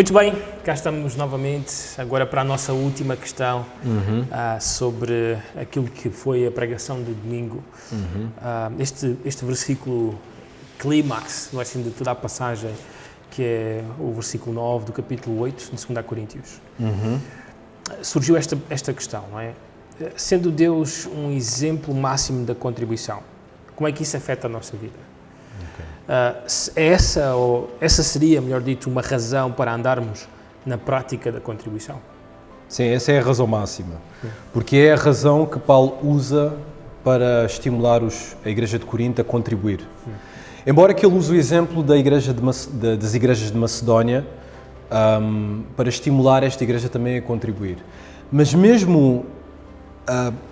Muito bem, cá estamos novamente, agora para a nossa última questão sobre aquilo que foi a pregação do domingo. Este versículo clímax, no assim de toda a passagem, que é o versículo 9 do capítulo 8 de 2 Coríntios. Surgiu esta questão, não é? Sendo Deus um exemplo máximo da contribuição, como é que isso afeta a nossa vida? Essa seria, melhor dito, uma razão para andarmos na prática da contribuição? Sim, essa é a razão máxima, porque é a razão que Paulo usa para estimular a Igreja de Corinto a contribuir. Embora que ele use o exemplo das igrejas de Macedónia para estimular esta igreja também a contribuir. Mas mesmo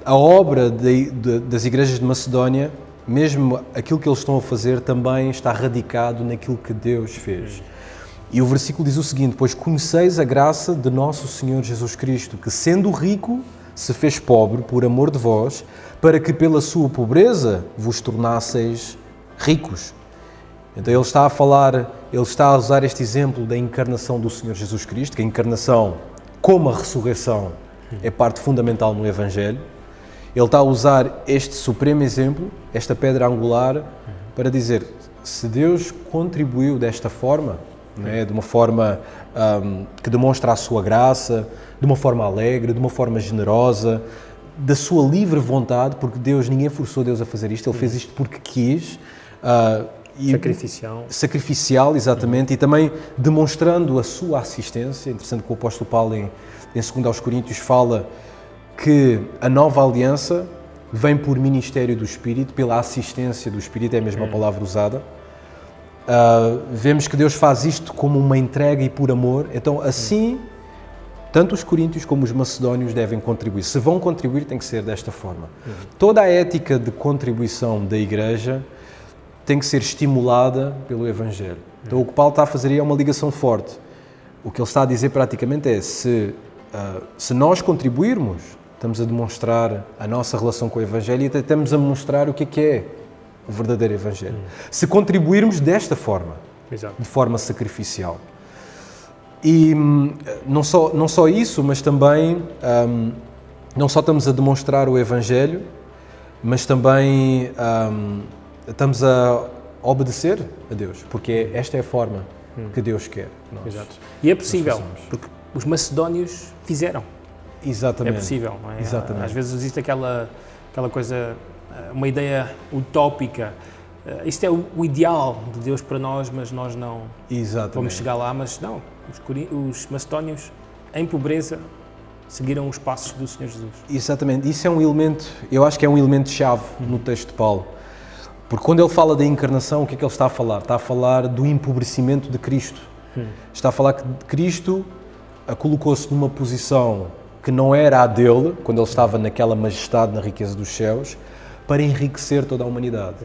a obra das igrejas de Macedónia, mesmo aquilo que eles estão a fazer, também está radicado naquilo que Deus fez. E o versículo diz o seguinte: pois conheceis a graça de nosso Senhor Jesus Cristo, que sendo rico, se fez pobre por amor de vós, para que pela sua pobreza vos tornasseis ricos. Então ele está a usar este exemplo da encarnação do Senhor Jesus Cristo, que a encarnação, como a ressurreição, é parte fundamental no Evangelho. Ele está a usar este supremo exemplo, esta pedra angular, para dizer, se Deus contribuiu desta forma, né, de uma forma que demonstra a sua graça, de uma forma alegre, de uma forma generosa, da sua livre vontade, porque ninguém forçou Deus a fazer isto, Ele fez isto porque quis. Sacrificial, exatamente, e também demonstrando a sua assistência. Interessante que o apóstolo Paulo em 2 Coríntios fala que a nova aliança vem por ministério do Espírito, pela assistência do Espírito, é a mesma palavra usada. Vemos que Deus faz isto como uma entrega e por amor. Então, assim, tanto os coríntios como os macedónios devem contribuir. Se vão contribuir, tem que ser desta forma. Toda a ética de contribuição da Igreja tem que ser estimulada pelo Evangelho. Então, o que Paulo está a fazer aí é uma ligação forte. O que ele está a dizer praticamente é, se nós contribuirmos, estamos a demonstrar a nossa relação com o Evangelho e até estamos a mostrar o que é o verdadeiro Evangelho. Se contribuirmos desta forma, de forma sacrificial. E não só isso, mas também, não só estamos a demonstrar o Evangelho, mas também estamos a obedecer a Deus, porque esta é a forma que Deus quer. Exato. E é possível, porque os macedónios fizeram. Exatamente. É possível, não é? Exatamente. Às vezes existe aquela coisa, uma ideia utópica. Isto é o ideal de Deus para nós, mas nós não vamos chegar lá. Mas não, os macedónios, em pobreza, seguiram os passos do Senhor Jesus. Exatamente. Isso é um elemento, eu acho que é um elemento-chave no texto de Paulo. Porque quando ele fala da encarnação, o que é que ele está a falar? Está a falar do empobrecimento de Cristo. Está a falar que Cristo colocou-se numa posição que não era a dele, quando ele estava naquela majestade, na riqueza dos céus, para enriquecer toda a humanidade.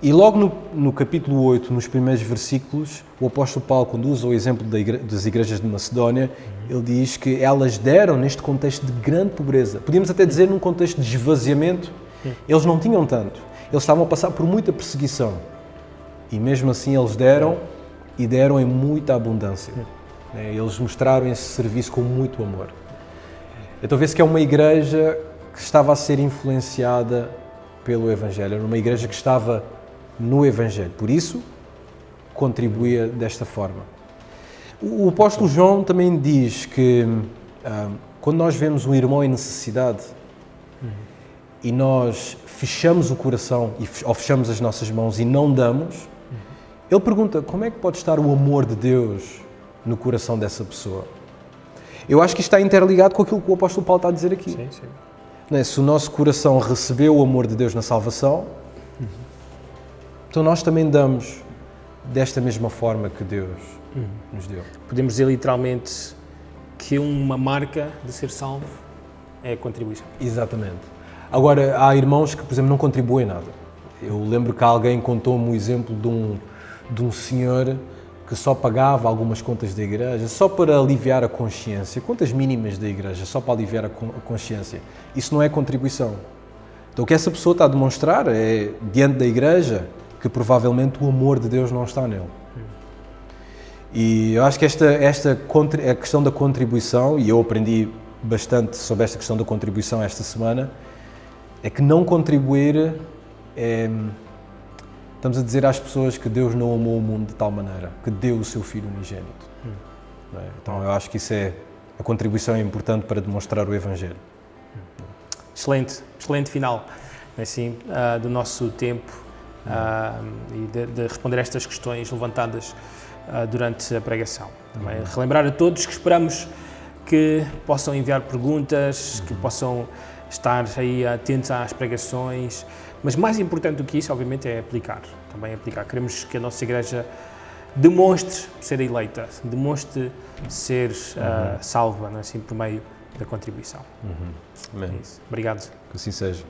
E logo no capítulo 8, nos primeiros versículos, o apóstolo Paulo, quando usa o exemplo das igrejas de Macedónia, ele diz que elas deram neste contexto de grande pobreza. Podíamos até dizer num contexto de esvaziamento. Eles não tinham tanto. Eles estavam a passar por muita perseguição. E mesmo assim eles deram, e deram em muita abundância. Eles mostraram esse serviço com muito amor. Então vê-se que é uma igreja que estava a ser influenciada pelo Evangelho. Era uma igreja que estava no Evangelho. Por isso, contribuía desta forma. O apóstolo João também diz que quando nós vemos um irmão em necessidade e nós fechamos o coração ou fechamos as nossas mãos e não damos, ele pergunta, como é que pode estar o amor de Deus no coração dessa pessoa? Eu acho que isto está interligado com aquilo que o apóstolo Paulo está a dizer aqui. Sim. Não é? Se o nosso coração recebeu o amor de Deus na salvação, então nós também damos desta mesma forma que Deus nos deu. Podemos dizer literalmente que uma marca de ser salvo é a contribuição. Exatamente. Agora, há irmãos que, por exemplo, não contribuem nada. Eu lembro que alguém contou-me o exemplo de um senhor que só pagava algumas contas da igreja, só para aliviar a consciência, contas mínimas da igreja, só para aliviar a consciência. Isso não é contribuição. Então o que essa pessoa está a demonstrar é, diante da igreja, que provavelmente o amor de Deus não está nele. E eu acho que a questão da contribuição, e eu aprendi bastante sobre esta questão da contribuição esta semana, é que não contribuir estamos a dizer às pessoas que Deus não amou o mundo de tal maneira, que deu o seu Filho unigênito. Não é? Então eu acho que a contribuição é importante para demonstrar o Evangelho. Excelente final, assim, do nosso tempo e de responder a estas questões levantadas durante a pregação. Também relembrar a todos que esperamos que possam enviar perguntas, que possam estar aí atentos às pregações, mas mais importante do que isso, obviamente, é aplicar. Também aplicar. Queremos que a nossa igreja demonstre ser eleita, demonstre ser salva, não é? Assim, por meio da contribuição. Amém. É isso. Obrigado. Que assim seja.